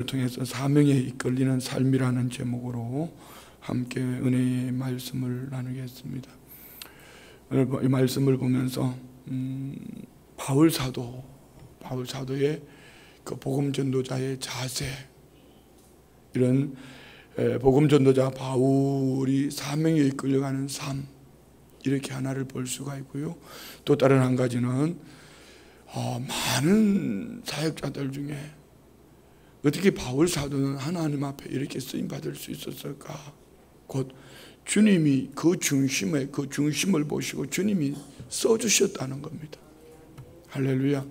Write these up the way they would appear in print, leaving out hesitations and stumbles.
통해서 사명에 이끌리는 삶이라는 제목으로 함께 은혜의 말씀을 나누겠습니다. 오늘 이 말씀을 보면서 바울 사도의 그 복음 전도자의 자세, 이런 복음 전도자 바울이 사명에 이끌려가는 삶, 이렇게 하나를 볼 수가 있고요. 또 다른 한 가지는 많은 사역자들 중에 어떻게 바울 사도는 하나님 앞에 이렇게 쓰임 받을 수 있었을까? 곧 주님이 그 중심을 보시고 주님이 써주셨다는 겁니다. 할렐루야.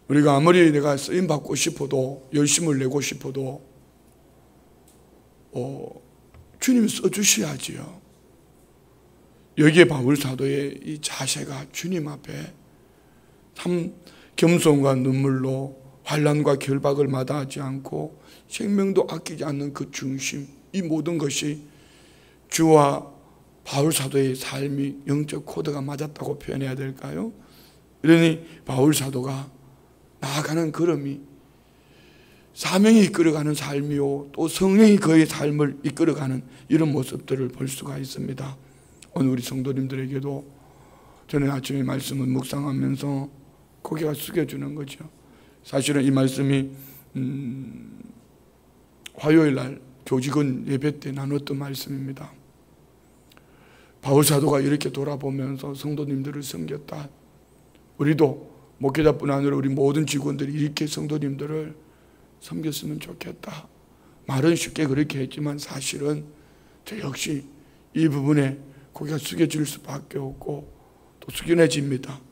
우리가 아무리 내가 쓰임 받고 싶어도, 열심을 내고 싶어도 주님이 써주셔야지요. 여기에 바울 사도의 이 자세가 주님 앞에 참 겸손과 눈물로 환난과 결박을 마다하지 않고 생명도 아끼지 않는 그 중심, 이 모든 것이 주와 바울 사도의 삶이 영적 코드가 맞았다고 표현해야 될까요? 그러니 바울 사도가 나아가는 걸음이 사명이 이끌어가는 삶이요, 또 성령이 그의 삶을 이끌어가는 이런 모습들을 볼 수가 있습니다. 오늘 우리 성도님들에게도 저는 아침에 말씀을 묵상하면서 고개가 숙여주는 거죠. 사실은 이 말씀이 화요일 날 교직원 예배 때 나눴던 말씀입니다. 바울 사도가 이렇게 돌아보면서 성도님들을 섬겼다. 우리도 목회자뿐 아니라 우리 모든 직원들이 이렇게 성도님들을 섬겼으면 좋겠다. 말은 쉽게 그렇게 했지만 사실은 저 역시 이 부분에 고개가 숙여질 수밖에 없고 또 숙연해집니다.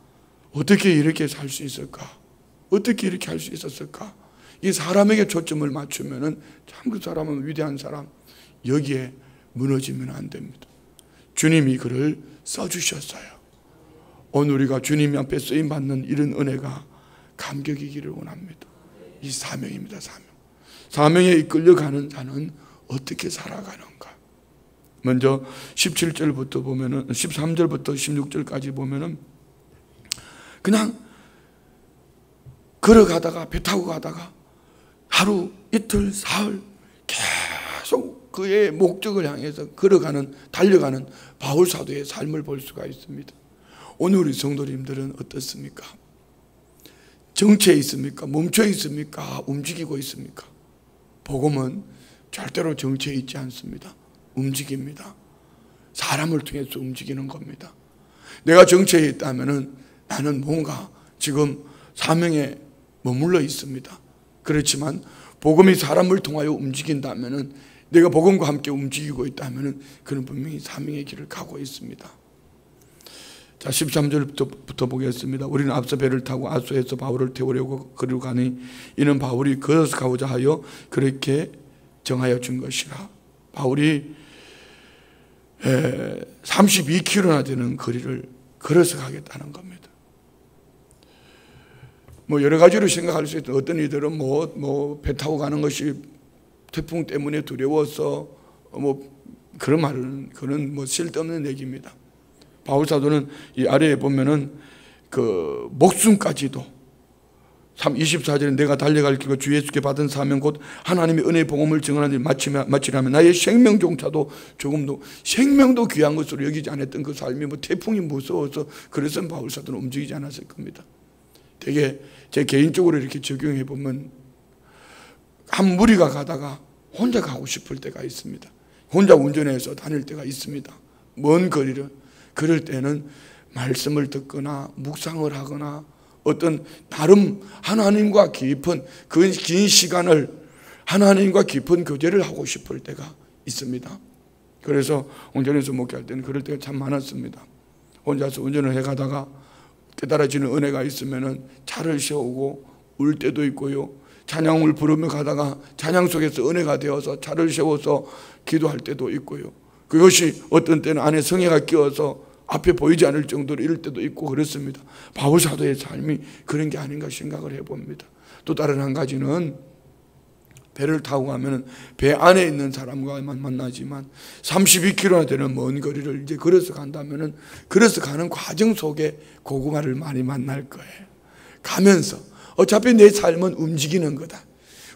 어떻게 이렇게 살 수 있을까? 어떻게 이렇게 할 수 있었을까? 이 사람에게 초점을 맞추면은 참 그 사람은 위대한 사람, 여기에 무너지면 안 됩니다. 주님이 그를 써주셨어요. 오늘 우리가 주님 앞에 쓰임받는 이런 은혜가 감격이기를 원합니다. 이 사명입니다. 사명에 이끌려가는 자는 어떻게 살아가는가? 먼저 17절부터 보면은, 13절부터 16절까지 보면은 그냥 걸어가다가, 배 타고 가다가 하루, 이틀, 사흘 계속 그의 목적을 향해서 달려가는 바울 사도의 삶을 볼 수가 있습니다. 오늘 우리 성도님들은 어떻습니까? 정체에 있습니까? 멈춰 있습니까? 움직이고 있습니까? 복음은 절대로 정체에 있지 않습니다. 움직입니다. 사람을 통해서 움직이는 겁니다. 내가 정체에 있다면은 나는 뭔가 지금 사명에 머물러 있습니다. 그렇지만 복음이 사람을 통하여 움직인다면은, 내가 복음과 함께 움직이고 있다면은 그는 분명히 사명의 길을 가고 있습니다. 자, 13절부터 보겠습니다. 우리는 앞서 배를 타고 아소에서 바울을 태우려고 그리로 가니 이는 바울이 걸어서 가고자 하여 그렇게 정하여 준 것이라. 바울이 32km나 되는 거리를 걸어서 가겠다는 겁니다. 뭐 여러 가지로 생각할 수 있다. 어떤 이들은 배 타고 가는 것이 태풍 때문에 두려워서 그런 말은, 그런 쓸데없는 얘기입니다. 바울 사도는 이 아래에 보면은 그 목숨까지도 24절에 내가 달려갈 길과 주 예수께 받은 사명 곧 하나님의 은혜의 복음을 증언하는 일 마치라면 나의 생명조차도 조금도 생명도 귀한 것으로 여기지 않았던 그 삶이 태풍이 무서워서 그래서 바울 사도는 움직이지 않았을 겁니다. 되게 제 개인적으로 이렇게 적용해 보면 한 무리가 가다가 혼자 가고 싶을 때가 있습니다. 혼자 운전해서 다닐 때가 있습니다. 먼 거리를. 그럴 때는 말씀을 듣거나 묵상을 하거나 어떤 다른 하나님과 깊은 그 긴 시간을 하나님과 깊은 교제를 하고 싶을 때가 있습니다. 그래서 운전해서 목회할 때는 그럴 때가 참 많았습니다. 혼자서 운전을 해가다가 깨달아지는 은혜가 있으면은 차를 세우고 울 때도 있고요. 찬양을 부르며 가다가 찬양 속에서 은혜가 되어서 차를 세워서 기도할 때도 있고요. 그것이 어떤 때는 안에 성애가 끼어서 앞에 보이지 않을 정도로 이럴 때도 있고 그렇습니다. 바울 사도의 삶이 그런 게 아닌가 생각을 해봅니다. 또 다른 한 가지는 배를 타고 가면 배 안에 있는 사람과만 만나지만 32km나 되는 먼 거리를 이제 걸어서 간다면은 걸어서 가는 과정 속에 고구마를 많이 만날 거예요. 가면서 어차피 내 삶은 움직이는 거다.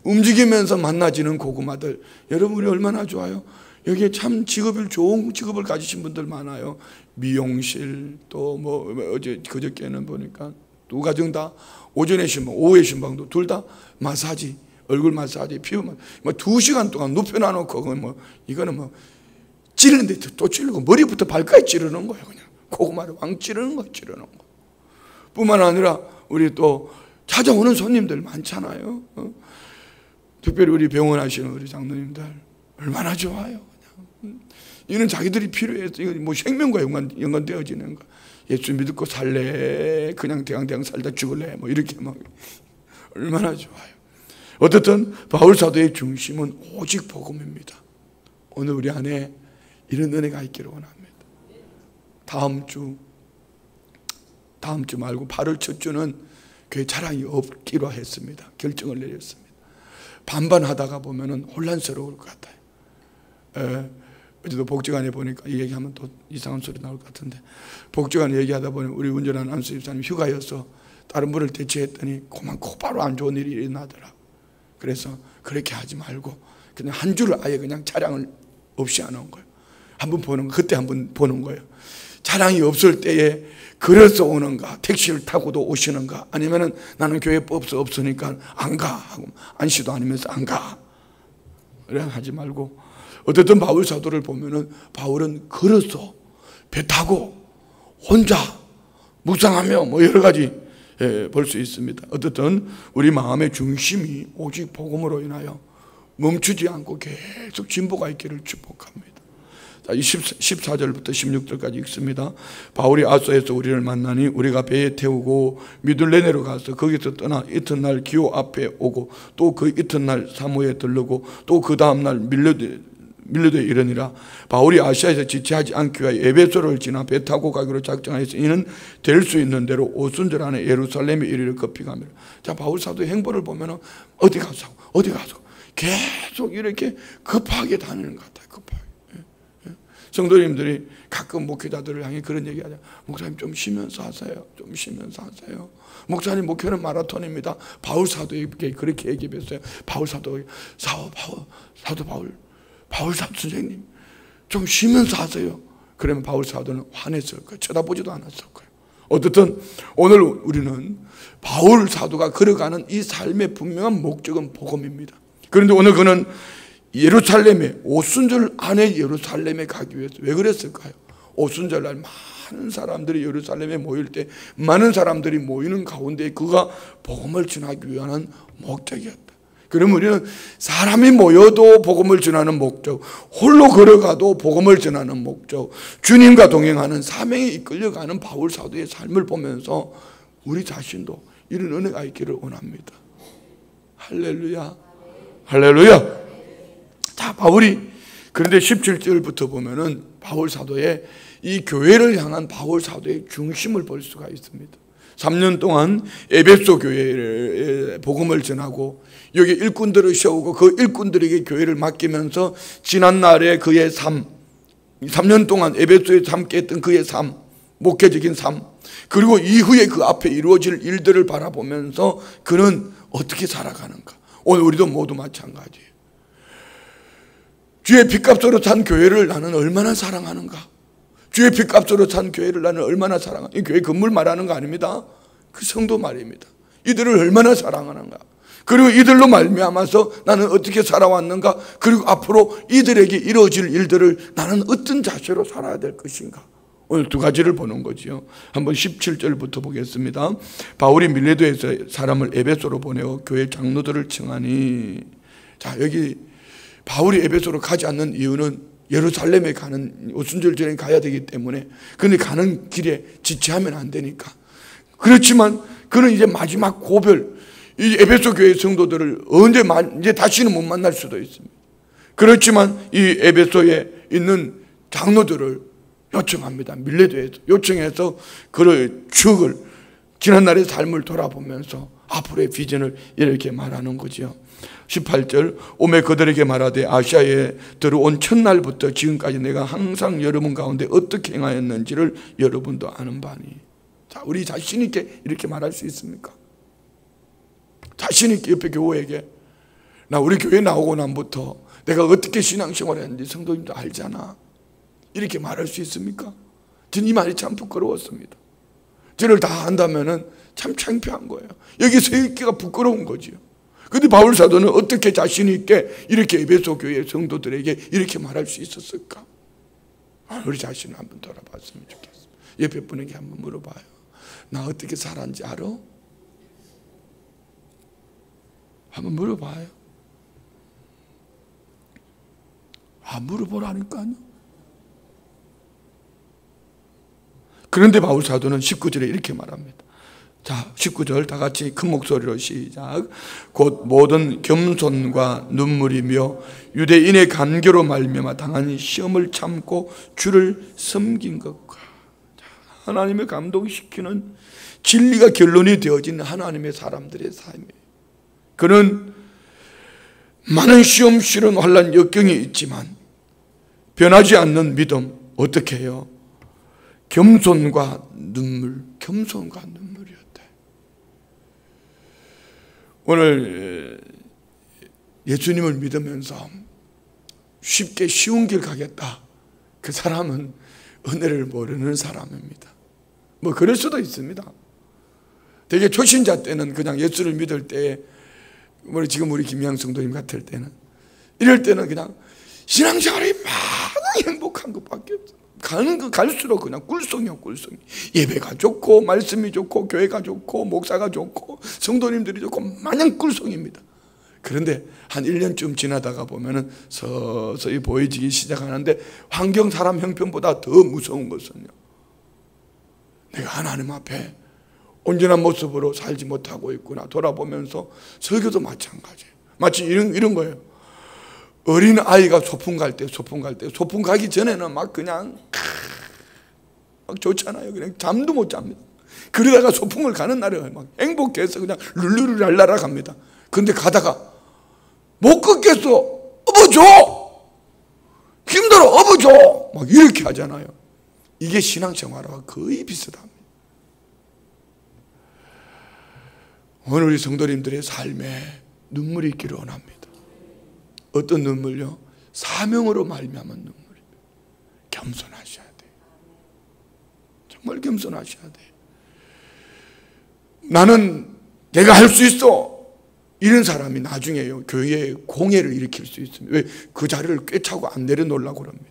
움직이면서 만나지는 고구마들. 여러분, 우리 얼마나 좋아요. 여기에 참 좋은 직업을 가지신 분들 많아요. 미용실, 또 뭐 어제 그저께는 보니까 두 가정 다 오전에 신방, 오후에 신방도 둘 다 마사지, 얼굴 마사지, 피부 마사지, 뭐 2시간 동안 눕혀놔놓고 뭐 이거는 뭐 찌르는데 또 찌르고 머리부터 발까지 찌르는 거예요. 그냥 고구마를 왕 찌르는 거, 찌르는 거. 뿐만 아니라 우리 또 찾아오는 손님들 많잖아요. 특별히 우리 병원 하시는 우리 장로님들 얼마나 좋아요. 그냥. 이는 자기들이 필요해서 이거 뭐 생명과 연관되어지는 거. 예수 믿고 살래? 그냥 대강 살다 죽을래? 뭐 이렇게 막 얼마나 좋아요. 어쨌든 바울 사도의 중심은 오직 복음입니다. 오늘 우리 안에 이런 은혜가 있기를 원합니다. 다음 주 말고 8월 첫 주는 교회 자랑이 없기로 했습니다. 결정을 내렸습니다. 반반 하다가 보면은 혼란스러울 것 같아요. 어제도 복지관에 보니까 이 얘기하면 또 이상한 소리 나올 것 같은데, 복지관 얘기하다 보니 우리 운전하는 안수 집사님 휴가여서 다른 분을 대체했더니 곧바로 안 좋은 일이 일어나더라. 그래서 그렇게 하지 말고 그냥 한 주를 아예 그냥 차량을 없이 안 온 거예요. 한번 보는 거, 그때 한번 보는 거예요. 차량이 없을 때에 걸어서 오는가, 택시를 타고도 오시는가, 아니면은 나는 교회 없으니까 안 가 하고 안시도 아니면서 안 가. 그래 하지 말고. 어쨌든 바울 사도를 보면은 바울은 걸어서 배 타고 혼자 묵상하며 뭐 여러 가지 볼 수 있습니다. 어쨌든 우리 마음의 중심이 오직 복음으로 인하여 멈추지 않고 계속 진보가 있기를 축복합니다. 14절부터 16절까지 읽습니다. 바울이 아소에서 우리를 만나니 우리가 배에 태우고 미둘레네로 가서 거기서 떠나 이튿날 기오 앞에 오고 또 그 이튿날 사모에 들르고 또 그 다음날 밀레도에 이르니라. 바울이 아시아에서 지체하지 않기 위하여 에베소를 지나 배 타고 가기로 작정하였으 이는 될 수 있는 대로 오순절 안에 예루살렘에 이르러 급히 가미라. 자, 바울 사도의 행보를 보면 어디 가서 계속 이렇게 급하게 다니는 것 같아요. 급하게. 성도님들이 가끔 목회자들을 향해 그런 얘기하죠. 목사님 좀 쉬면서 하세요. 좀 쉬면서 하세요. 목사님 목회는 마라톤입니다. 바울 사도에게 그렇게 얘기했어요. 바울 사도 선생님 좀 쉬면서 하세요. 그러면 바울 사도는 화냈을 거예요. 쳐다보지도 않았을 거예요. 어쨌든 오늘 우리는 바울 사도가 걸어가는 이 삶의 분명한 목적은 복음입니다. 그런데 오늘 그는 예루살렘에 오순절 안에 예루살렘에 가기 위해서 왜 그랬을까요? 오순절날 많은 사람들이 예루살렘에 모일 때 많은 사람들이 모이는 가운데 그가 복음을 전하기 위한 목적이었다. 그럼 우리는 사람이 모여도 복음을 전하는 목적, 홀로 걸어가도 복음을 전하는 목적, 주님과 동행하는 사명에 이끌려가는 바울 사도의 삶을 보면서 우리 자신도 이런 은혜가 있기를 원합니다. 할렐루야, 할렐루야. 자, 바울이 그런데 17절부터 보면은 바울 사도의 이 교회를 향한 바울 사도의 중심을 볼 수가 있습니다. 3년 동안 에베소 교회에 복음을 전하고 여기 일꾼들을 세우고 그 일꾼들에게 교회를 맡기면서 지난날의 그의 삶, 3년 동안 에베소에서 함께 했던 그의 삶, 목회적인 삶, 그리고 이후에 그 앞에 이루어질 일들을 바라보면서 그는 어떻게 살아가는가. 오늘 우리도 모두 마찬가지예요. 주의 핏값으로 산 교회를 나는 얼마나 사랑하는가. 주의 핏값으로 산 교회를 나는 얼마나 사랑하는가. 이 교회 건물 말하는 거 아닙니다. 그 성도 말입니다. 이들을 얼마나 사랑하는가. 그리고 이들로 말미암아서 나는 어떻게 살아왔는가. 그리고 앞으로 이들에게 이루어질 일들을 나는 어떤 자세로 살아야 될 것인가. 오늘 두 가지를 보는 거지요. 한번 17절부터 보겠습니다. 바울이 밀레도에서 사람을 에베소로 보내어 교회 장로들을 청하니. 자, 여기 바울이 에베소로 가지 않는 이유는 예루살렘에 가는 오순절 전에 가야 되기 때문에. 그런데 가는 길에 지체하면 안 되니까. 그렇지만 그는 이제 마지막 고별, 이 에베소 교회 성도들을 언제 이제 다시는 못 만날 수도 있습니다. 그렇지만 이 에베소에 있는 장로들을 요청합니다. 밀레도에서 요청해서 그의 추억을, 지난날의 삶을 돌아보면서 앞으로의 비전을 이렇게 말하는 거죠. 18절, 오매 그들에게 말하되 아시아에 들어온 첫날부터 지금까지 내가 항상 여러분 가운데 어떻게 행하였는지를 여러분도 아는 바니. 자, 우리 자신 있게 이렇게 말할 수 있습니까? 자신 있게 옆에 교우에게 나 우리 교회 나오고 난부터 내가 어떻게 신앙생활을 했는지 성도님도 알잖아. 이렇게 말할 수 있습니까? 저는 이 말이 참 부끄러웠습니다. 저를 다 안다면은 참 창피한 거예요. 여기 서 있기가 부끄러운 거지요. 근데 바울 사도는 어떻게 자신 있게 이렇게 에베소 교회 성도들에게 이렇게 말할 수 있었을까? 우리 자신을 한번 돌아봤으면 좋겠어요. 옆에 분에게 한번 물어봐요. 나 어떻게 살았는지 알아? 한번 물어봐요. 물어보라니까요. 그런데 바울 사도는 19절에 이렇게 말합니다. 자, 19절 다 같이 큰 목소리로 시작. 곧 모든 겸손과 눈물이며 유대인의 간교로 말미암아 당한 시험을 참고 주를 섬긴 것과 하나님을 감동시키는 진리가 결론이 되어진 하나님의 사람들의 삶이에요. 그는 많은 시험, 실험, 환난, 역경이 있지만 변하지 않는 믿음, 어떻게 해요? 겸손과 눈물, 겸손과 눈물이었대. 오늘 예수님을 믿으면서 쉽게 쉬운 길 가겠다. 그 사람은 은혜를 모르는 사람입니다. 뭐 그럴 수도 있습니다. 되게 초신자 때는 그냥 예수를 믿을 때, 지금 우리 김양 성도님 같을 때는, 이럴 때는 그냥 신앙생활이 많이 행복한 것밖에 없어요. 갈수록 그냥 꿀송이요, 꿀송이. 예배가 좋고, 말씀이 좋고, 교회가 좋고, 목사가 좋고, 성도님들이 좋고, 마냥 꿀송입니다. 그런데 한 1년쯤 지나다가 보면은 서서히 보여지기 시작하는데, 환경, 사람 형편보다 더 무서운 것은요, 내가 하나님 앞에 온전한 모습으로 살지 못하고 있구나 돌아보면서, 설교도 마찬가지예요. 마치 이런 거예요. 어린 아이가 소풍 갈 때 소풍 가기 전에는 막 그냥 막 좋잖아요. 그냥 잠도 못 잡니다. 그러다가 소풍을 가는 날에 막 행복해서 그냥 룰루랄라라 갑니다. 근데 가다가 못 걷겠어, 업어줘, 힘들어, 업어줘, 막 이렇게 하잖아요. 이게 신앙생활과 거의 비슷합니다. 오늘 우리 성도님들의 삶에 눈물이 있기를 원합니다. 어떤 눈물요? 사명으로 말미암은 눈물입니다. 겸손하셔야 돼요. 정말 겸손하셔야 돼요. 나는 내가 할 수 있어, 이런 사람이 나중에요 교회에 공해를 일으킬 수 있습니다. 왜? 그 자리를 꿰차고 안 내려놓으려고 합니다.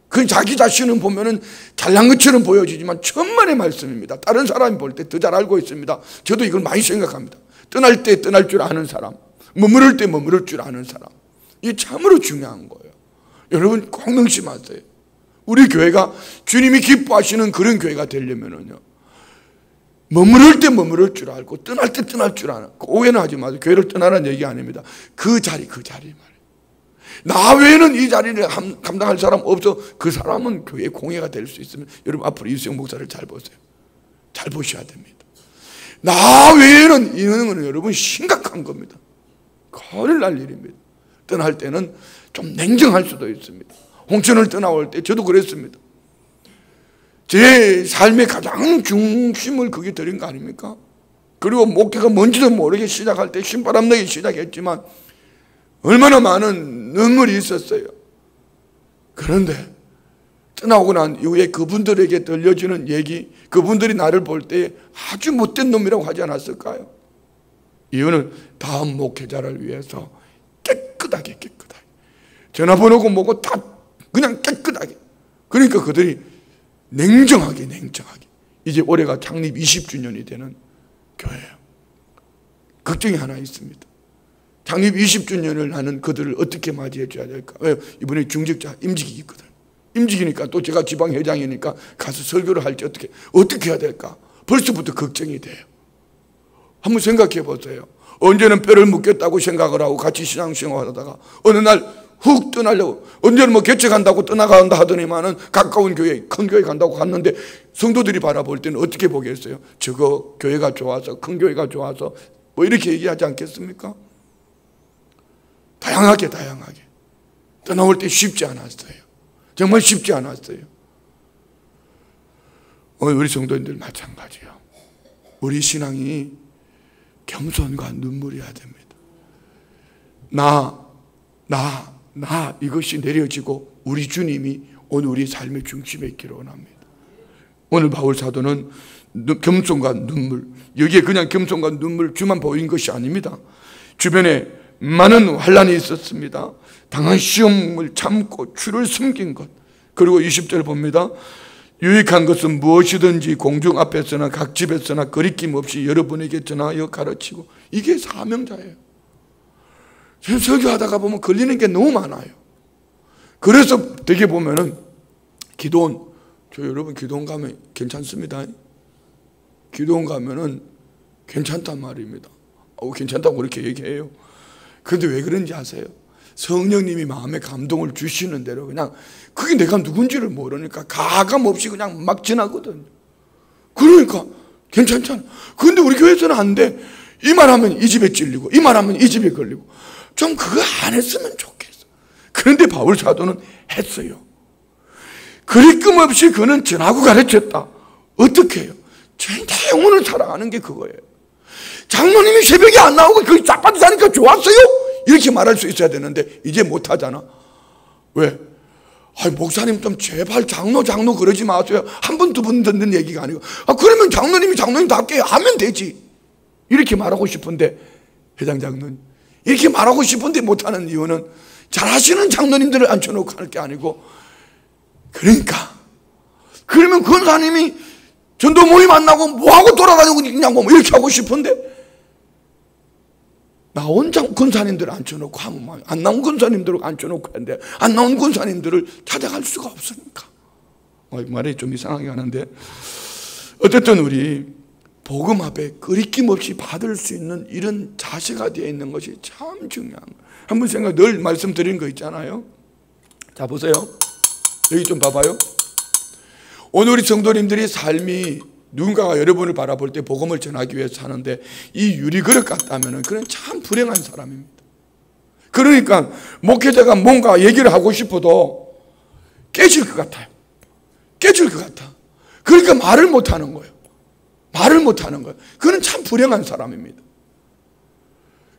그 자기 자신은 보면은 잘난 것처럼 보여지지만 천만의 말씀입니다. 다른 사람이 볼 때 더 잘 알고 있습니다. 저도 이걸 많이 생각합니다. 떠날 때 떠날 줄 아는 사람, 머무를 때 머무를 줄 아는 사람, 이게 참으로 중요한 거예요. 여러분 꼭 명심하세요. 우리 교회가 주님이 기뻐하시는 그런 교회가 되려면요, 머무를 때 머무를 줄 알고 떠날 때 떠날 줄 아는, 오해는 하지 마세요. 교회를 떠나라는 얘기 아닙니다. 그 자리 말이에요. 나 외에는 이 자리를 감당할 사람 없어. 그 사람은 교회의 공예가 될 수 있으면, 여러분 앞으로 이수영 목사를 잘 보세요. 잘 보셔야 됩니다. 나 외에는 이는 여러분 심각한 겁니다. 큰일 날 일입니다. 떠날 때는 좀 냉정할 수도 있습니다. 홍천을 떠나올 때 저도 그랬습니다. 제 삶의 가장 중심을 거기에 드린 거 아닙니까? 그리고 목회가 뭔지도 모르게 시작할 때 신바람 나기 시작했지만 얼마나 많은 눈물이 있었어요. 그런데 떠나고 난 이후에 그분들에게 들려주는 얘기, 그분들이 나를 볼 때 아주 못된 놈이라고 하지 않았을까요? 이유는 다음 목회자를 위해서 깨끗하게 전화번호고 뭐고 다 그냥 깨끗하게. 그러니까 그들이 냉정하게 이제 올해가 창립 20주년이 되는 교회예요. 걱정이 하나 있습니다. 창립 20주년을 하는 그들을 어떻게 맞이해 줘야 될까? 왜요? 이번에 중직자 임직이 있거든. 임직이니까 또 제가 지방회장이니까 가서 설교를 할지 어떻게 해야 될까? 벌써부터 걱정이 돼요. 한번 생각해 보세요. 언제는 뼈를 묻겠다고 생각을 하고 같이 신앙생활 하다가 어느 날 훅 떠나려고, 언제는 뭐 개척한다고 떠나간다 하더니만은 가까운 교회, 큰 교회 간다고 갔는데 성도들이 바라볼 때는 어떻게 보겠어요? 저거 교회가 좋아서, 큰 교회가 좋아서 뭐 이렇게 얘기하지 않겠습니까? 다양하게 떠나올 때 쉽지 않았어요. 정말 쉽지 않았어요. 오늘 우리 성도님들 마찬가지예요. 우리 신앙이 겸손과 눈물이어야 됩니다. 이것이 내려지고 우리 주님이 오늘 우리 삶의 중심에 있기를 원합니다. 오늘 바울 사도는 겸손과 눈물, 여기에 그냥 겸손과 눈물 주만 보인 것이 아닙니다. 주변에 많은 환난이 있었습니다. 당한 시험을 참고 주를 숨긴 것. 그리고 20절 봅니다. 유익한 것은 무엇이든지 공중 앞에서나 각 집에서나 거리낌 없이 여러분에게 전하여 가르치고. 이게 사명자예요. 설교하다가 보면 걸리는 게 너무 많아요. 그래서 되게 보면은 기도원, 저 여러분 기도원 가면 괜찮습니다. 기도원 가면은 괜찮단 말입니다. 괜찮다고 그렇게 얘기해요. 그런데 왜 그런지 아세요? 성령님이 마음에 감동을 주시는 대로 그냥 그게 내가 누군지를 모르니까 가감 없이 그냥 막 지나거든요. 그러니까 괜찮잖아. 그런데 우리 교회에서는 안 돼. 이 말하면 이 집에 찔리고 이 말하면 이 집에 걸리고. 좀 그거 안 했으면 좋겠어. 그런데 바울 사도는 했어요. 거리낌 없이 그는 전하고 가르쳤다. 어떻게 해요? 제 영혼을 사랑하는 게 그거예요. 장로님이 새벽에 안 나오고 거기 짝밭에 사니까 좋았어요? 이렇게 말할 수 있어야 되는데 이제 못하잖아. 왜? 목사님 좀 제발 장로 그러지 마세요. 한 번, 두 번 듣는 얘기가 아니고 그러면 장로님답게 하면 되지. 이렇게 말하고 싶은데 회장 장로님 이렇게 말하고 싶은데 못하는 이유는 잘하시는 장로님들을 앉혀놓고 할 게 아니고 그러니까 그러면 권사님이 전도 모임 안 나고 뭐하고 돌아다니고 있냐고 이렇게 하고 싶은데 나온 권사님들을 앉혀놓고 하면 안 나온 권사님들을 앉혀놓고 하는데 안 나온 권사님들을 찾아갈 수가 없으니까 말이 좀 이상하게 하는데 어쨌든 우리 복음 앞에 거리낌 없이 받을 수 있는 이런 자세가 되어 있는 것이 참 중요한 거예요. 한번 늘 말씀드린 거 있잖아요. 자 보세요. 여기 좀 봐봐요. 오늘 우리 성도님들이 삶이 누군가가 여러분을 바라볼 때 복음을 전하기 위해서 사는데 이 유리그릇 같다면 그는 참 불행한 사람입니다. 그러니까 목회자가 뭔가 얘기를 하고 싶어도 깨질 것 같아요. 깨질 것 같아. 그러니까 말을 못하는 거예요. 말을 못하는 거예요. 그는 참 불행한 사람입니다.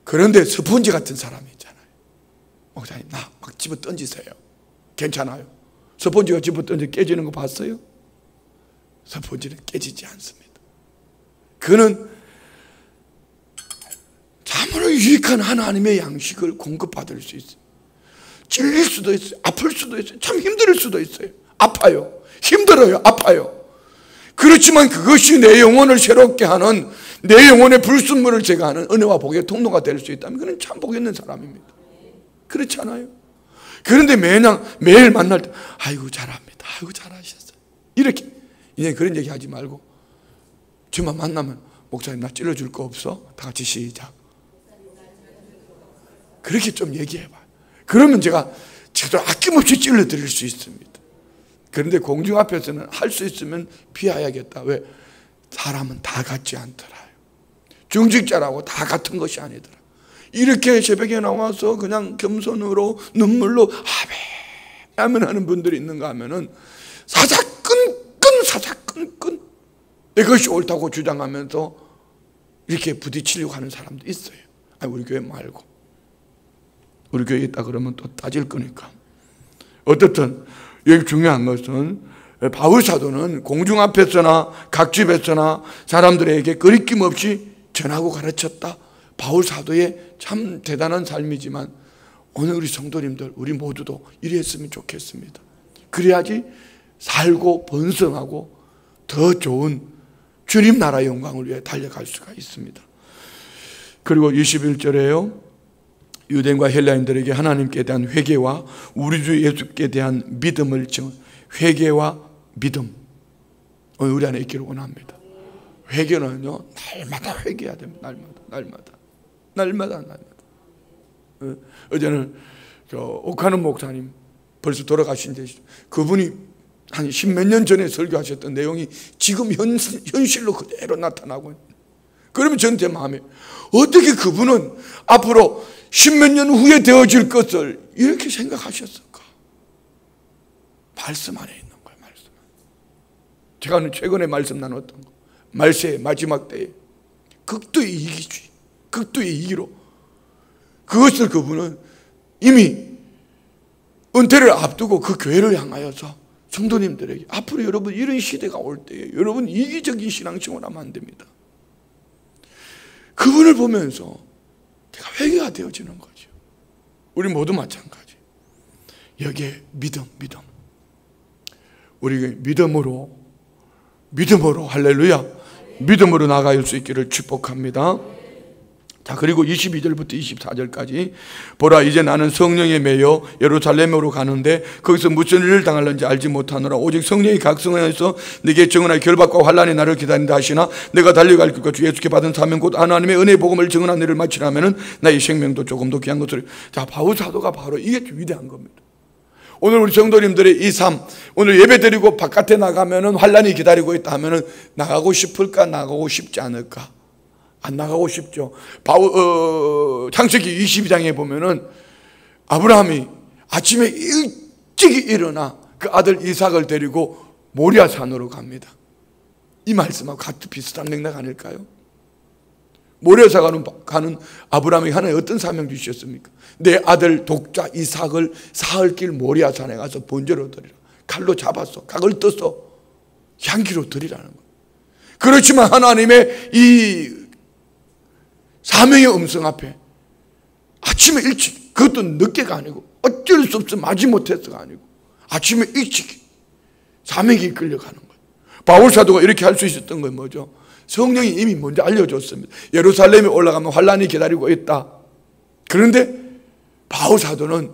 그런데 스펀지 같은 사람이 있잖아요. 목사님 나 막 집어 던지세요. 괜찮아요. 스펀지가 집어 던져 깨지는 거 봤어요? 스펀지는 깨지지 않습니다. 그는 참으로 유익한 하나님의 양식을 공급받을 수 있어요. 찔릴 수도 있어요. 아플 수도 있어요. 참 힘들 수도 있어요. 아파요. 힘들어요. 아파요. 그렇지만 그것이 내 영혼을 새롭게 하는 내 영혼의 불순물을 제거하는 은혜와 복의 통로가 될 수 있다면 그는 참 복 있는 사람입니다. 그렇지 않아요? 그런데 매일 만날 때 아이고 잘합니다. 아이고 잘하셨어요. 이렇게 이제 그런 얘기 하지 말고 저만 만나면 목사님 나 찔러줄 거 없어? 다 같이 시작. 그렇게 좀 얘기해봐. 그러면 제가 아낌없이 찔러드릴 수 있습니다. 그런데 공중 앞에서는 할 수 있으면 피해야겠다. 왜? 사람은 다 같지 않더라요. 중직자라고 다 같은 것이 아니더라. 이렇게 새벽에 나와서 그냥 겸손으로 눈물로 아멘 하는 분들이 있는가 하면은 사사건건 이것이 옳다고 주장하면서 이렇게 부딪히려고 하는 사람도 있어요. 우리 교회 말고 우리 교회에 있다 그러면 또 따질 거니까. 어떻든 여기 중요한 것은 바울 사도는 공중 앞에서나 각 집에서나 사람들에게 거리낌 없이 전하고 가르쳤다. 바울 사도의 참 대단한 삶이지만 오늘 우리 성도님들 우리 모두도 이랬으면 좋겠습니다. 그래야지 살고 번성하고 더 좋은 주님 나라의 영광을 위해 달려갈 수가 있습니다. 그리고 21절에요. 유대인과 헬라인들에게 하나님께 대한 회개와 우리 주 예수께 대한 믿음을 회개와 믿음 우리 안에 있기를 원합니다. 회개는요 날마다 회개해야 됩니다. 날마다. 어제는 옥하는 목사님 벌써 돌아가신 지 그분이 한 10몇 년 전에 설교하셨던 내용이 지금 현실로 그대로 나타나고 그러면 전 제 마음에 어떻게 그분은 앞으로 10몇 년 후에 되어질 것을 이렇게 생각하셨을까? 말씀 안에 있는 거예요. 말씀. 제가 최근에 말씀 나눴던 거 말세의 마지막 때에 극도의 이기주의 극도의 이기로 그것을 그분은 이미 은퇴를 앞두고 그 교회를 향하여서 성도님들에게 앞으로 여러분 이런 시대가 올 때에 여러분 이기적인 신앙생활 하면 안 됩니다. 그분을 보면서 내가 회개가 되어지는 거죠. 우리 모두 마찬가지. 여기에 믿음. 우리 믿음으로 할렐루야, 믿음으로 나아갈 수 있기를 축복합니다. 자, 그리고 22절부터 24절까지 보라, 이제 나는 성령에 매여 예루살렘으로 가는데 거기서 무슨 일을 당할는지 알지 못하노라. 오직 성령이 각 성에서 내게 증언하여 결박과 환난이 나를 기다린다 하시나 내가 달려갈 것과 주 예수께 받은 사명 곧 하나님의 은혜의 복음을 증언한 일을 마치라면은 나의 생명도 조금 더 귀한 것을. 자, 바울 사도가 바로 이게 위대한 겁니다. 오늘 우리 성도님들의 이 삶, 오늘 예배 드리고 바깥에 나가면은 환난이 기다리고 있다 하면은 나가고 싶을까, 나가고 싶지 않을까? 안 나가고 싶죠. 창세기 22장에 보면은 아브라함이 아침에 일찍 일어나 그 아들 이삭을 데리고 모리아 산으로 갑니다. 이 말씀하고 같은 비슷한 맥락 아닐까요? 모리아 산으로 가는 아브라함이 하나님 어떤 사명 주셨습니까? 내 아들 독자 이삭을 사흘길 모리아 산에 가서 번제로 드리라. 칼로 잡아서 각을 떠서 향기로 드리라는 거예요. 그렇지만 하나님의 이 사명의 음성 앞에 아침에 일찍, 그것도 늦게가 아니고 어쩔 수 없어 마지못해서가 아니고 아침에 일찍 사명이 이끌려가는 거예요. 바울 사도가 이렇게 할 수 있었던 건 뭐죠? 성령이 이미 먼저 알려줬습니다. 예루살렘에 올라가면 환난이 기다리고 있다. 그런데 바울 사도는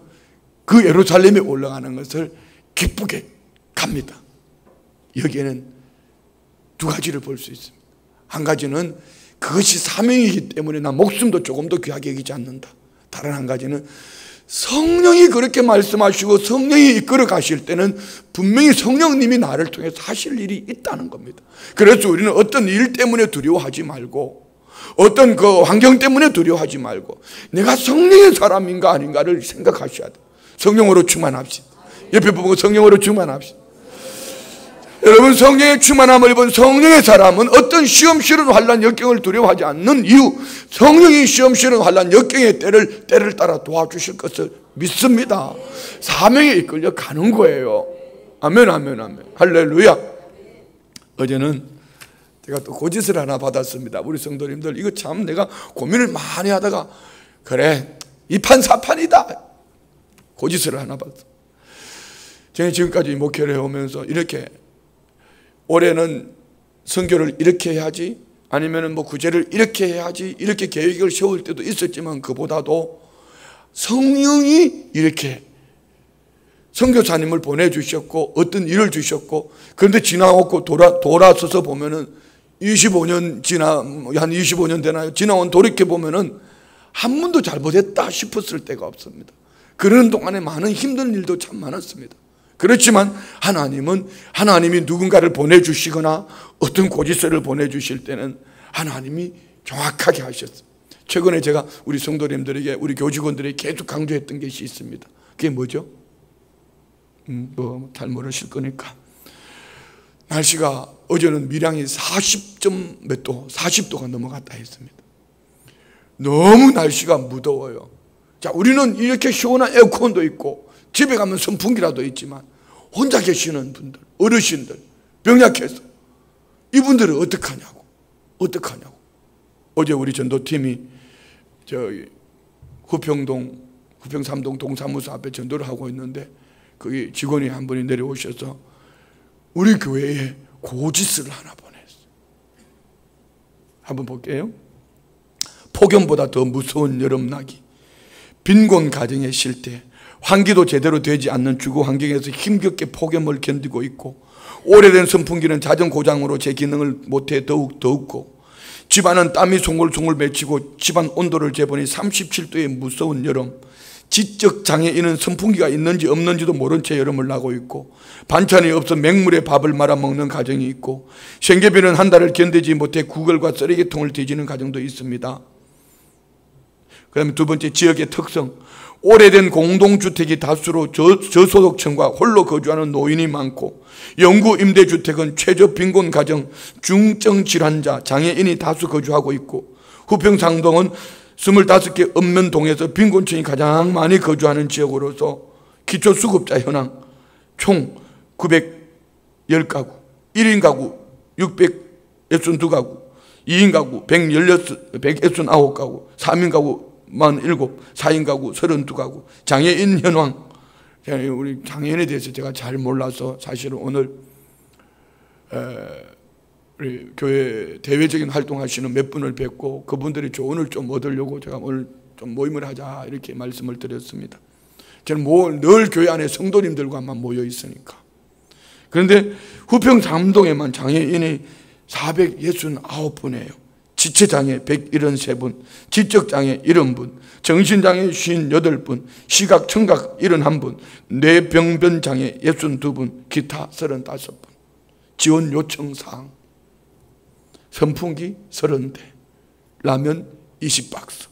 그 예루살렘에 올라가는 것을 기쁘게 갑니다. 여기에는 두 가지를 볼 수 있습니다. 한 가지는 그것이 사명이기 때문에 나 목숨도 조금 더 귀하게 여기지 않는다. 다른 한 가지는 성령이 그렇게 말씀하시고 성령이 이끌어 가실 때는 분명히 성령님이 나를 통해서 하실 일이 있다는 겁니다. 그래서 우리는 어떤 일 때문에 두려워하지 말고 어떤 그 환경 때문에 두려워하지 말고 내가 성령의 사람인가 아닌가를 생각하셔야 돼요. 성령으로 충만합시다. 옆에 보고 성령으로 충만합시다. 여러분, 성령의 충만함을 입은 성령의 사람은 어떤 시험실은 환난 역경을 두려워하지 않는 이유, 성령이 시험실은 환난 역경의 때를 따라 도와주실 것을 믿습니다. 사명에 이끌려 가는 거예요. 아멘, 아멘, 아멘. 할렐루야. 어제는 제가 또 고짓을 하나 받았습니다. 우리 성도님들, 이거 참 내가 고민을 많이 하다가 그래, 이판사판이다 고짓을 하나 받았어요. 제가 지금까지 목회를 해오면서 이렇게 올해는 선교를 이렇게 해야지, 아니면 뭐 구제를 이렇게 해야지, 이렇게 계획을 세울 때도 있었지만 그보다도 성령이 이렇게 선교사님을 보내주셨고 어떤 일을 주셨고, 그런데 지나고 돌아서서 보면은 25년 한 25년 되나요? 지나온 돌이켜 보면은 한 번도 잘못했다 싶었을 때가 없습니다. 그런 동안에 많은 힘든 일도 참 많았습니다. 그렇지만 하나님이 누군가를 보내주시거나 어떤 고지서를 보내주실 때는 하나님이 정확하게 하셨어요. 최근에 제가 우리 성도님들에게, 우리 교직원들에게 계속 강조했던 것이 있습니다. 그게 뭐죠? 잘 모르실 거니까. 날씨가 어제는 밀양이 40점 몇 도, 40도가 넘어갔다 했습니다. 너무 날씨가 무더워요. 자, 우리는 이렇게 시원한 에어컨도 있고 집에 가면 선풍기라도 있지만 혼자 계시는 분들, 어르신들, 병약해서 이분들은 어떡하냐고. 어제 우리 전도팀이 후평 3동 동사무소 앞에 전도를 하고 있는데 거기 직원이 한 분이 내려오셔서 우리 교회에 고지서를 하나 보냈어요. 한번 볼게요. 폭염보다 더 무서운 여름나기, 빈곤 가정의 실태, 환기도 제대로 되지 않는 주거 환경에서 힘겹게 폭염을 견디고 있고, 오래된 선풍기는 잦은 고장으로 제 기능을 못해 더욱 더웠고, 집안은 땀이 송골송골 맺히고 집안 온도를 재보니 37도의 무서운 여름, 지적 장애인은 선풍기가 있는지 없는지도 모른 채 여름을 나고 있고, 반찬이 없어 맹물에 밥을 말아 먹는 가정이 있고, 생계비는 한 달을 견디지 못해 구걸과 쓰레기통을 뒤지는 가정도 있습니다. 그 다음에 두 번째, 지역의 특성. 오래된 공동주택이 다수로 저소득층과 홀로 거주하는 노인이 많고, 영구 임대주택은 최저 빈곤 가정, 중증 질환자, 장애인이 다수 거주하고 있고, 후평상동은 25개 읍면동에서 빈곤층이 가장 많이 거주하는 지역으로서 기초수급자 현황 총 910가구, 1인 가구 662가구, 2인 가구 169가구, 3인 가구 47, 4인 가구 32가구. 장애인 현황, 우리 장애인에 대해서 제가 잘 몰라서 사실은 오늘 우리 교회 대외적인 활동하시는 몇 분을 뵙고 그분들이 조언을 좀 얻으려고 제가 오늘 좀 모임을 하자 이렇게 말씀을 드렸습니다. 저는 늘 교회 안에 성도님들과만 모여 있으니까. 그런데 후평 삼동에만 장애인이 469분이에요. 지체장애 173분, 지적장애 70분, 정신장애 58분, 시각, 청각 71분, 뇌병변장애 62분, 기타 35분. 지원 요청사항: 선풍기 30대, 라면 20박스,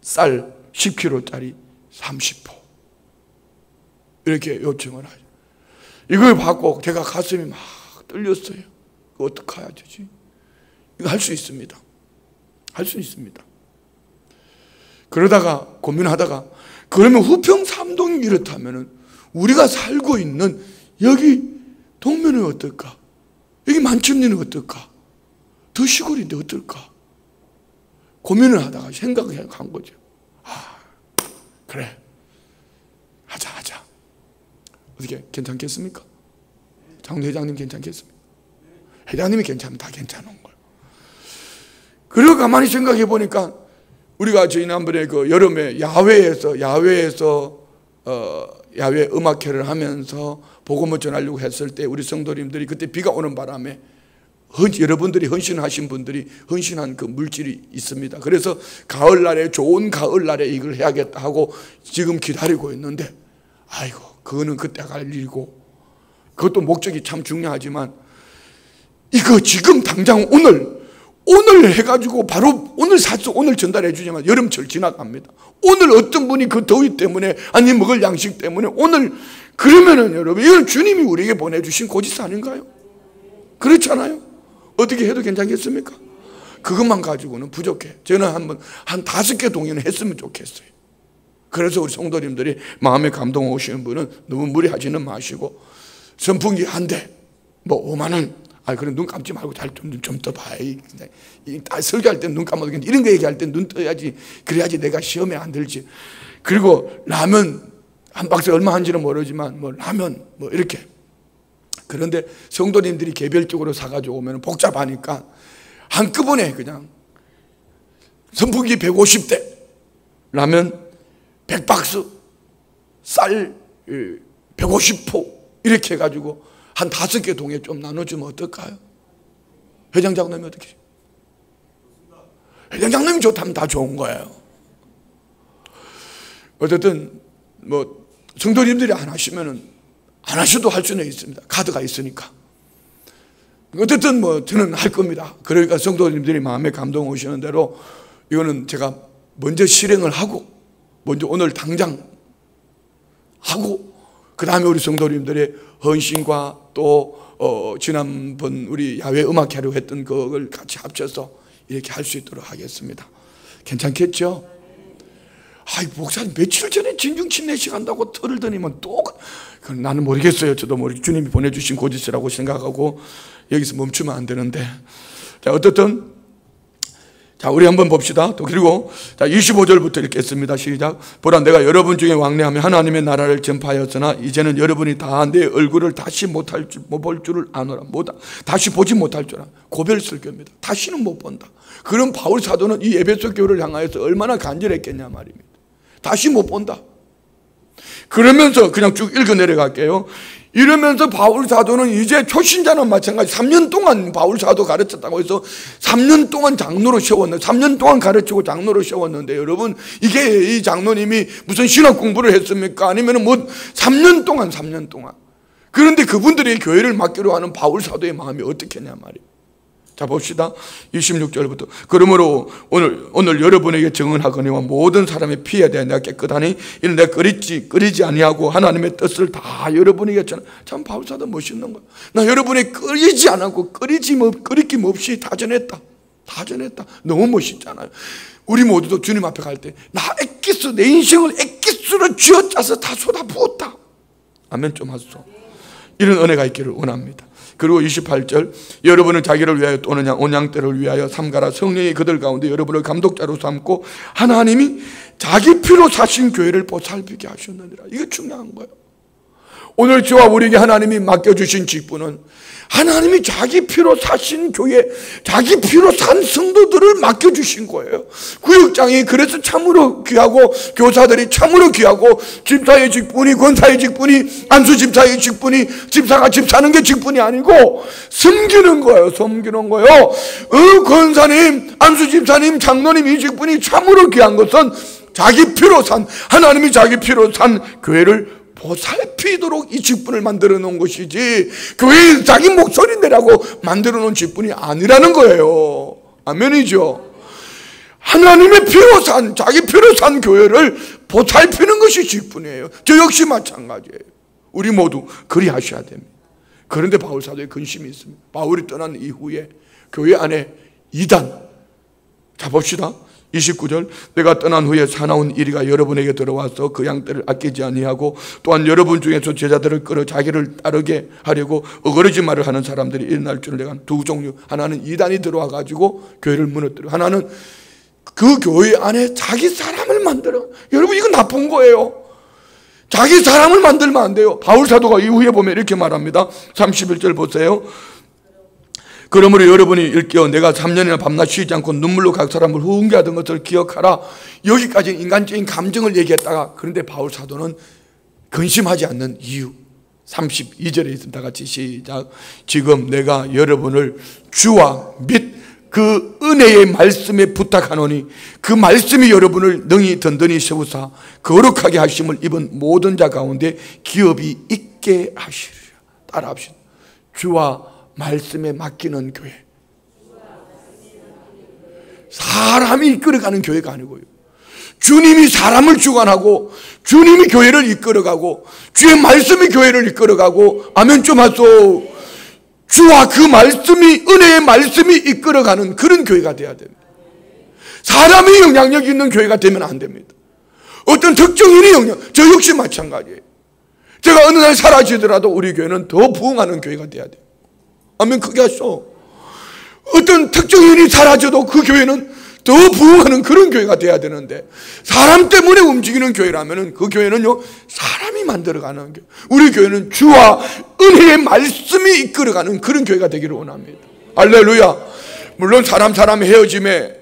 쌀 10kg짜리 30포. 이렇게 요청을 하죠. 이걸 받고 제가 가슴이 막 떨렸어요. 이거 어떡해야 되지? 이거 할 수 있습니다. 할 수 있습니다. 그러다가 고민하다가, 그러면 후평 삼동이 이렇다면 우리가 살고 있는 여기 동면은 어떨까? 여기 만천리는 어떨까? 더 시골인데 어떨까? 고민을 하다가 생각을 한 거죠. 그래, 하자. 어떻게 괜찮겠습니까? 장로 회장님 괜찮겠습니까? 회장님이 괜찮으면 다 괜찮은 거예요. 그리고 가만히 생각해 보니까 우리가 지난번에 그 여름에 야외에서 야외 음악회를 하면서 복음을 전하려고 했을 때 우리 성도님들이 그때 비가 오는 바람에 여러분들이 헌신하신 분들이 헌신한 그 물질이 있습니다. 그래서 가을날에, 좋은 가을날에 이걸 해야겠다 하고 지금 기다리고 있는데, 아이고 그거는 그때 갈 일이고, 그것도 목적이 참 중요하지만 이거 지금 당장 오늘 해가지고 바로 오늘 사서 오늘 전달해 주지만 여름철 지나갑니다. 오늘 어떤 분이 그 더위 때문에 아니 먹을 양식 때문에 오늘, 그러면은 여러분 이건 주님이 우리에게 보내주신 고지서 아닌가요? 그렇잖아요. 어떻게 해도 괜찮겠습니까? 그것만 가지고는 부족해. 저는 한 5개 동의는 했으면 좋겠어요. 그래서 우리 성도님들이 마음에 감동 오시는 분은 너무 무리하지는 마시고, 선풍기 한 대, 뭐 5만 원, 그래 눈 감지 말고 잘 좀 떠봐. 설교할 때 눈 감아도 괜찮아. 이런 거 얘기할 때 눈 떠야지. 그래야지 내가 시험에 안 들지. 그리고 라면 한 박스 얼마 한지는 모르지만 뭐 라면 뭐 이렇게. 그런데 성도님들이 개별적으로 사가지고 오면 복잡하니까 한꺼번에 그냥 선풍기 150대, 라면 100박스, 쌀 150포 이렇게 해가지고 한 5개 동에 좀 나눠주면 어떨까요? 회장장님이 어떻게? 회장장님이 좋다면 다 좋은 거예요. 어쨌든 뭐 성도님들이 안 하시면은 안 하셔도 할 수는 있습니다. 카드가 있으니까. 어쨌든 뭐 저는 할 겁니다. 그러니까 성도님들이 마음에 감동 오시는 대로 이거는 제가 먼저 실행을 하고, 먼저 오늘 당장 하고, 그 다음에 우리 성도님들의 헌신과 또 지난번 우리 야외 음악회로 했던 그걸 같이 합쳐서 이렇게 할 수 있도록 하겠습니다. 괜찮겠죠? 목사님 며칠 전에 진중침례식 한다고 털을 드니면 또 그건 나는 모르겠어요. 저도 모르겠어요. 주님이 보내주신 고지서라고 생각하고 여기서 멈추면 안 되는데, 자 어떻든 자 우리 한번 봅시다. 또 그리고 자 25절부터 읽겠습니다. 시작. 보라 내가 여러분 중에 왕래하며 하나님의 나라를 전파하였으나 이제는 여러분이 다 내 얼굴을 다시 못 볼 줄을 아노라. 다시 보지 못할 줄 알아. 고별 설교입니다. 다시는 못 본다. 그런 바울 사도는 이 에베소 교회를 향하여서 얼마나 간절했겠냐 말입니다. 다시 못 본다. 그러면서 그냥 쭉 읽어 내려갈게요. 이러면서 바울 사도는 이제 초신자는 마찬가지 3년 동안 바울 사도 가르쳤다고 해서 3년 동안 장로로 세웠는데, 3년 동안 가르치고 장로로 세웠는데, 여러분 이게 이 장로님이 무슨 신학 공부를 했습니까? 아니면 뭐 3년 동안 그런데 그분들이 교회를 맡기로 하는 바울 사도의 마음이 어떻겠냐 말이에요. 자 봅시다. 26절부터. 그러므로 오늘 여러분에게 증언하거니와 모든 사람의 피에 대해 내가 깨끗하니 이는 내가 끓이지 아니하고 하나님의 뜻을 다 여러분에게 전하. 참 바울 사도 멋있는 거야. 나 여러분이 끓이지 않았고 끓이김 없이 다 전했다. 너무 멋있잖아요. 우리 모두도 주님 앞에 갈 때 나 엑기스, 내 인생을 엑기스로 쥐어짜서 다 쏟아부었다. 아멘 좀 하소서. 이런 은혜가 있기를 원합니다. 그리고 28절, 여러분은 자기를 위하여 또는 온양떼를 위하여 삼가라. 성령이 그들 가운데 여러분을 감독자로 삼고 하나님이 자기 피로 사신 교회를 보살피게 하셨느니라. 이게 중요한 거예요. 오늘 저와 우리에게 하나님이 맡겨주신 직분은 하나님이 자기 피로 사신 교회, 자기 피로 산 성도들을 맡겨주신 거예요. 구역장이 그래서 참으로 귀하고, 교사들이 참으로 귀하고, 집사의 직분이, 권사의 직분이, 안수집사의 직분이, 집사가 집사는 게 직분이 아니고 섬기는 거예요. 섬기는 거예요. 권사님, 안수집사님, 장로님 이 직분이 참으로 귀한 것은 자기 피로 산, 하나님이 자기 피로 산 교회를 보살피도록 이 직분을 만들어 놓은 것이지 교회에 자기 목소리 내라고 만들어 놓은 직분이 아니라는 거예요. 아멘이죠. 하나님의 피로 산, 자기 피로 산 교회를 보살피는 것이 직분이에요. 저 역시 마찬가지예요. 우리 모두 그리 하셔야 됩니다. 그런데 바울 사도의 근심이 있습니다. 바울이 떠난 이후에 교회 안에 이단, 자 봅시다. 29절, 내가 떠난 후에 사나운 이리가 여러분에게 들어와서 그 양떼를 아끼지 아니하고 또한 여러분 중에서 제자들을 끌어 자기를 따르게 하려고 어거러지 말을 하는 사람들이 일어날 줄을 내가 두 종류, 하나는 이단이 들어와 가지고 교회를 무너뜨려, 하나는 그 교회 안에 자기 사람을 만들어. 여러분 이건 나쁜 거예요. 자기 사람을 만들면 안 돼요. 바울 사도가 이후에 보면 이렇게 말합니다. 31절 보세요. 그러므로 여러분이 일깨어 내가 3년이나 밤낮 쉬지 않고 눈물로 각 사람을 훈계하던 것을 기억하라. 여기까지 인간적인 감정을 얘기했다가, 그런데 바울 사도는 근심하지 않는 이유 32절에 있습니다. 같이 시작. 지금 내가 여러분을 주와 및 그 은혜의 말씀에 부탁하노니 그 말씀이 여러분을 능히 든든히 세우사 거룩하게 하심을 입은 모든 자 가운데 기업이 있게 하시리라. 따라합시다. 주와 말씀에 맡기는 교회. 사람이 이끌어가는 교회가 아니고요. 주님이 사람을 주관하고 주님이 교회를 이끌어가고 주의 말씀이 교회를 이끌어가고, 아멘 좀 하소. 주와 그 말씀이, 은혜의 말씀이 이끌어가는 그런 교회가 돼야 됩니다. 사람이 영향력 있는 교회가 되면 안 됩니다. 어떤 특정인이 저 역시 마찬가지예요. 제가 어느 날 사라지더라도 우리 교회는 더 부흥하는 교회가 돼야 돼요. 아멘 크게 하시오. 어떤 특정인이 사라져도 그 교회는 더 부흥하는 그런 교회가 돼야 되는데, 사람 때문에 움직이는 교회라면 그 교회는요 사람이 만들어가는 교회. 우리 교회는 주와 은혜의 말씀이 이끌어가는 그런 교회가 되기를 원합니다. 할렐루야. 물론 사람 헤어짐에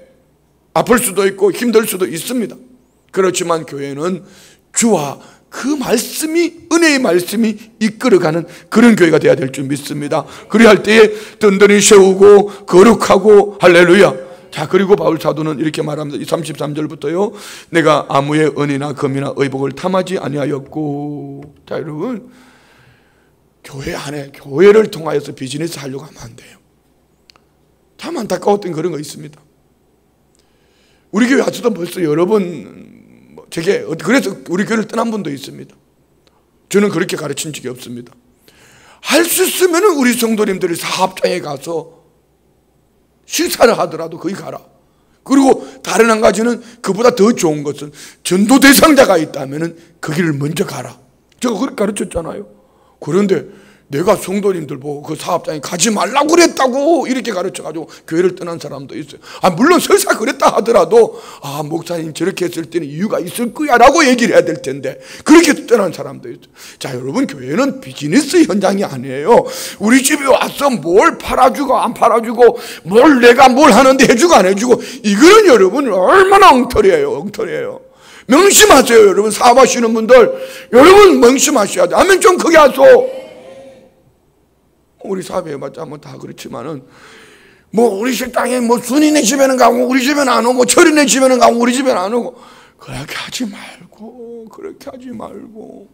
아플 수도 있고 힘들 수도 있습니다. 그렇지만 교회는 주와 그 말씀이, 은혜의 말씀이 이끌어가는 그런 교회가 되어야 될 줄 믿습니다. 그리할 때에 든든히 세우고 거룩하고, 할렐루야. 자, 그리고 바울 사도는 이렇게 말합니다. 33절부터요. 내가 아무의 은이나 금이나 의복을 탐하지 아니하였고. 자, 여러분, 교회 안에 교회를 통하여서 비즈니스 하려고 하면 안 돼요. 참 안타까웠던 그런 거 있습니다. 우리 교회 와서도 벌써 여러 번 제게, 그래서 우리 교회를 떠난 분도 있습니다. 저는 그렇게 가르친 적이 없습니다. 할 수 있으면 우리 성도님들이 사업장에 가서 식사를 하더라도 거기 가라. 그리고 다른 한 가지는, 그보다 더 좋은 것은 전도 대상자가 있다면 거기를 먼저 가라. 제가 그렇게 가르쳤잖아요. 그런데 내가 성도님들 보고 그 사업장에 가지 말라고 그랬다고 이렇게 가르쳐가지고 교회를 떠난 사람도 있어요. 물론 설사 그랬다 하더라도 목사님 저렇게 했을 때는 이유가 있을 거야 라고 얘기를 해야 될 텐데 그렇게 떠난 사람도 있어요. 자, 여러분, 교회는 비즈니스 현장이 아니에요. 우리 집에 와서 뭘 팔아주고 안 팔아주고, 뭘 내가 뭘 하는데 해주고 안 해주고, 이거는 여러분 얼마나 엉터리예요. 명심하세요. 여러분, 사업하시는 분들 여러분 명심하셔야 돼요. 아멘 좀 크게 하소. 우리 사업해봤자 뭐 다 그렇지만은, 우리 식당에 순이네 집에는 가고 우리 집에는 안 오고, 철이네 집에는 가고 우리 집에는 안 오고, 그렇게 하지 말고.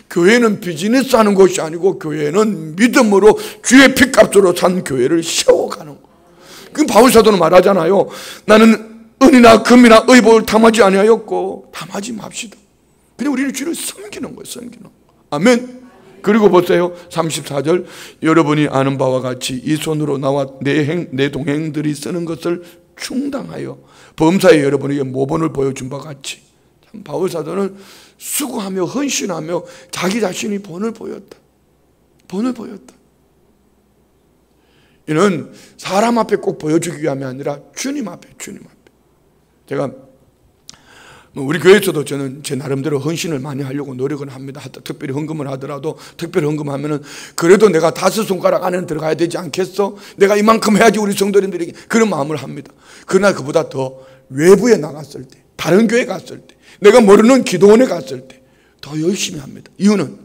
교회는 비즈니스 하는 것이 아니고 교회는 믿음으로 주의 핏값으로 산 교회를 세워가는 거. 그 바울 사도는 말하잖아요. 나는 은이나 금이나 의복을 탐하지 아니하였고. 탐하지 맙시다. 그냥 우리는 주를 섬기는 거예요. 섬기는 거. 아멘. 그리고 보세요. 34절. 여러분이 아는 바와 같이 이 손으로 나와 내 동행들이 쓰는 것을 충당하여 범사에 여러분에게 모본을 보여준 바와 같이 참 바울 사도는 수고하며 헌신하며 자기 자신이 본을 보였다. 본을 보였다. 이는 사람 앞에 꼭 보여주기 위함이 아니라 주님 앞에, 주님 앞에. 제가 우리 교회에서도 저는 제 나름대로 헌신을 많이 하려고 노력을 합니다. 특별히 헌금을 하더라도 특별히 헌금하면은 그래도 내가 5손가락 안에는 들어가야 되지 않겠어? 내가 이만큼 해야지 우리 성도님들에게 그런 마음을 합니다. 그러나 그보다 더 외부에 나갔을 때, 다른 교회 갔을 때, 내가 모르는 기도원에 갔을 때 더 열심히 합니다. 이유는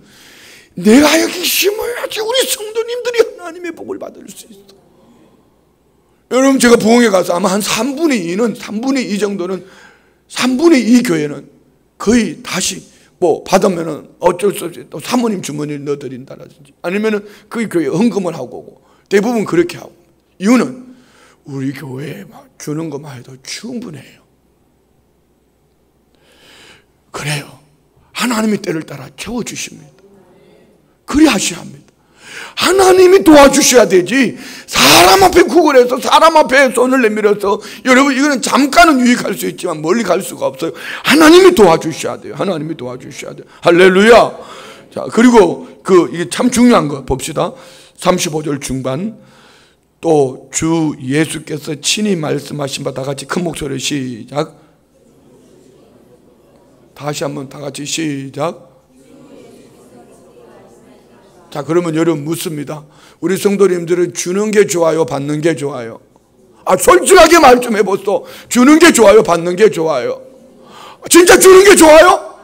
내가 여기 심어야지 우리 성도님들이 하나님의 복을 받을 수 있어. 여러분 제가 부흥회 가서 아마 한 3분의 2는 3분의 2 정도는 3분의 2 교회는 거의 다시 뭐 받으면은 어쩔 수 없이 또 사모님 주머니를 넣어드린다든지 아니면은 그 교회에 헌금을 하고 오고 대부분 그렇게 하고. 이유는 우리 교회에 막 주는 것만 해도 충분해요. 그래요. 하나님이 때를 따라 채워주십니다. 그리 하셔야 합니다. 하나님이 도와주셔야 되지 사람 앞에 구걸해서 사람 앞에 손을 내밀어서 여러분 이거는 잠깐은 유익할 수 있지만 멀리 갈 수가 없어요. 하나님이 도와주셔야 돼요. 하나님이 도와주셔야 돼요. 할렐루야. 자, 그리고 이게 참 중요한 거 봅시다. 35절 중반 또 주 예수께서 친히 말씀하신 바 다 같이 큰 목소리로 시작. 다시 한번 다 같이 시작. 자, 그러면 여러분 묻습니다. 우리 성도님들은 주는 게 좋아요? 받는 게 좋아요? 솔직하게 말 좀 해보소. 주는 게 좋아요? 받는 게 좋아요? 진짜 주는 게 좋아요?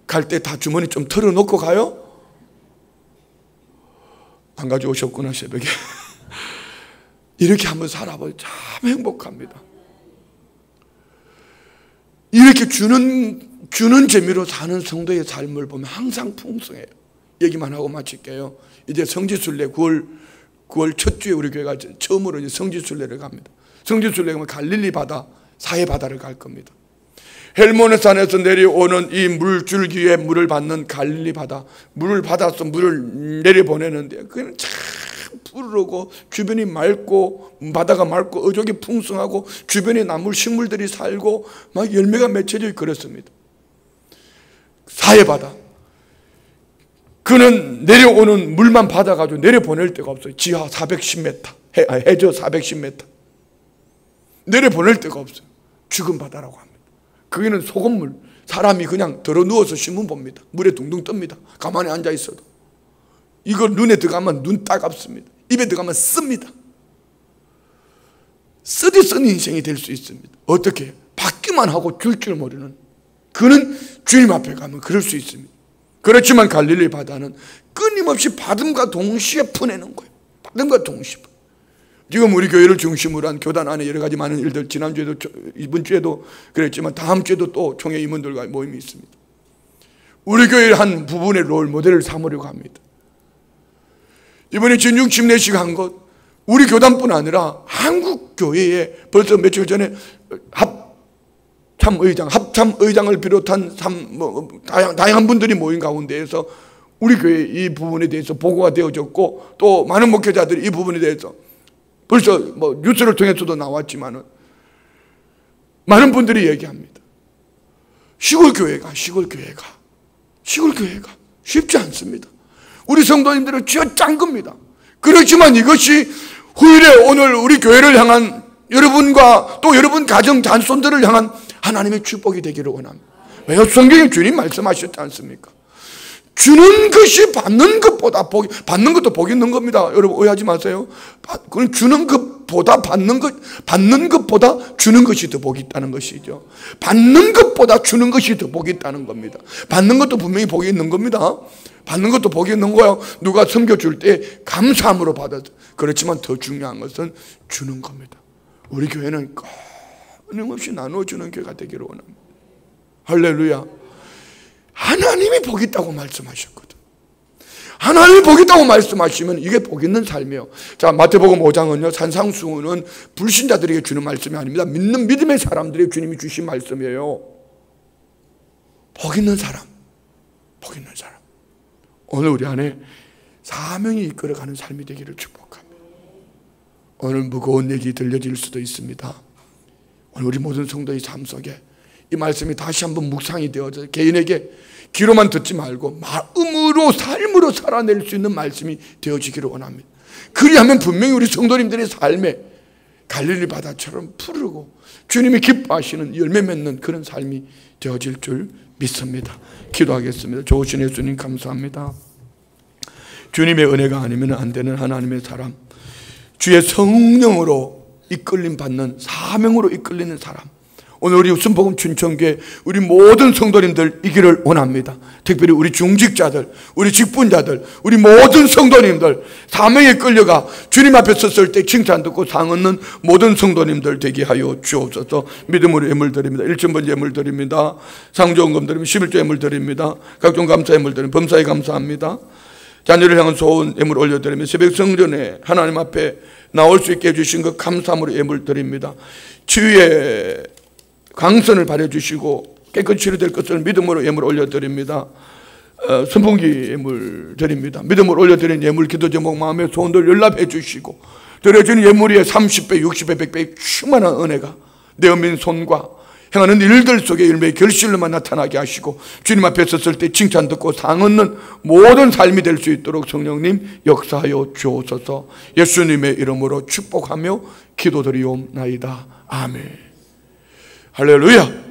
갈 때 다 주머니 좀 털어놓고 가요? 안 가져오셨구나 새벽에. 이렇게 한번 살아보면 참 행복합니다. 이렇게 주는 재미로 사는 성도의 삶을 보면 항상 풍성해요. 얘기만 하고 마칠게요. 이제 성지순례 9월 첫 주에 우리 교회가 처음으로 이제 성지순례를 갑니다. 성지순례 가면 갈릴리 바다, 사해 바다를 갈 겁니다. 헬몬산에서 내려오는 이 물줄기에 물을 받는 갈릴리 바다, 물을 받아서 물을 내려보내는데 그는 참 푸르고 주변이 맑고 바다가 맑고 어족이 풍성하고 주변에 나물 식물들이 살고 막 열매가 맺혀져 그렇습니다. 사해 바다. 그는 내려오는 물만 받아가지고 내려보낼 데가 없어요. 지하 410m, 해저 410m. 내려보낼 데가 없어요. 죽은 바다라고 합니다. 거기는 소금물. 사람이 그냥 들어 누워서 신문 봅니다. 물에 둥둥 뜹니다. 가만히 앉아 있어도. 이거 눈에 들어가면 눈 따갑습니다. 입에 들어가면 씁니다. 쓰디 쓰는 인생이 될 수 있습니다. 어떻게? 받기만 하고 줄 줄 모르는. 그는 주님 앞에 가면 그럴 수 있습니다. 그렇지만 갈릴리 바다는 끊임없이 받음과 동시에 푸내는 거예요. 받음과 동시에. 지금 우리 교회를 중심으로 한 교단 안에 여러 가지 많은 일들, 지난주에도 이번 주에도 그랬지만 다음 주에도 또 총회 임원들과 모임이 있습니다. 우리 교회의 한 부분의 롤 모델을 삼으려고 합니다. 이번에 진중 침례식 한 것, 우리 교단뿐 아니라 한국 교회에 벌써 며칠 전에 합참의장을 비롯한 다양한 분들이 모인 가운데에서 우리 교회 이 부분에 대해서 보고가 되어졌고 또 많은 목회자들이 이 부분에 대해서 벌써 뉴스를 통해서도 나왔지만은 많은 분들이 얘기합니다. 시골 교회가 쉽지 않습니다. 우리 성도님들은 쥐어짠 겁니다. 그렇지만 이것이 후일에 오늘 우리 교회를 향한 여러분과 또 여러분 가정 잔손들을 향한 하나님의 축복이 되기를 원합니다. 왜요? 성경에 주님 말씀하셨지 않습니까? 주는 것이 받는 것보다 받는 것도 복이 있는 겁니다. 여러분 오해하지 마세요. 그건 주는 것보다 받는 것보다 주는 것이 더 복이 있다는 것이죠. 받는 것보다 주는 것이 더 복이 있다는 겁니다. 받는 것도 분명히 복이 있는 겁니다. 받는 것도 복이 있는 거예요. 누가 섬겨줄 때 감사함으로 받아서. 그렇지만 더 중요한 것은 주는 겁니다. 우리 교회는 끊임없이 나눠주는 교회가 되기를 원합니다. 할렐루야. 하나님이 복 있다고 말씀하셨거든. 하나님이 복 있다고 말씀하시면 이게 복 있는 삶이에요. 자, 마태복음 5장은요, 산상수훈은 불신자들에게 주는 말씀이 아닙니다. 믿음의 사람들에게 주님이 주신 말씀이에요. 복 있는 사람, 복 있는 사람. 오늘 우리 안에 사명이 이끌어가는 삶이 되기를 축복합니다. 오늘 무거운 얘기 들려질 수도 있습니다. 오늘 우리 모든 성도의 삶 속에 이 말씀이 다시 한번 묵상이 되어져 개인에게 귀로만 듣지 말고 마음으로 삶으로 살아낼 수 있는 말씀이 되어지기를 원합니다. 그리하면 분명히 우리 성도님들의 삶에 갈릴리 바다처럼 푸르고 주님이 기뻐하시는 열매 맺는 그런 삶이 되어질 줄 믿습니다. 기도하겠습니다. 좋으신 예수님 감사합니다. 주님의 은혜가 아니면 안 되는 하나님의 사람, 주의 성령으로 이끌림 받는 사명으로 이끌리는 사람, 오늘 우리 순복음 춘천교회 우리 모든 성도님들 이기를 원합니다. 특별히 우리 중직자들, 우리 직분자들, 우리 모든 성도님들 사명에 끌려가 주님 앞에 섰을 때 칭찬 듣고 상 얻는 모든 성도님들 되게 하여 주옵소서. 믿음으로 예물 드립니다. 1,000번 예물 드립니다. 상조원금 드립니다. 11조 예물 드립니다. 각종 감사 예물 드립니다. 범사에 감사합니다. 자녀를 향한 소원 예물 올려드리며 새벽 성전에 하나님 앞에 나올 수 있게 해주신 것 감사함으로 예물 드립니다. 치유의 강선을 발해주시고 깨끗이 치료될 것을 믿음으로 예물 올려드립니다. 선풍기 예물 드립니다. 믿음으로 올려드린 예물 기도 제목 마음의 소원들 연락해 주시고 드려진 예물의 30배 60배 100배 충만한 은혜가 내 은민 손과 행하는 일들 속에 일매의 결실로만 나타나게 하시고 주님 앞에 섰을 때 칭찬 듣고 상 얻는 모든 삶이 될 수 있도록 성령님 역사하여 주옵소서. 예수님의 이름으로 축복하며 기도드리옵나이다. 아멘. 할렐루야.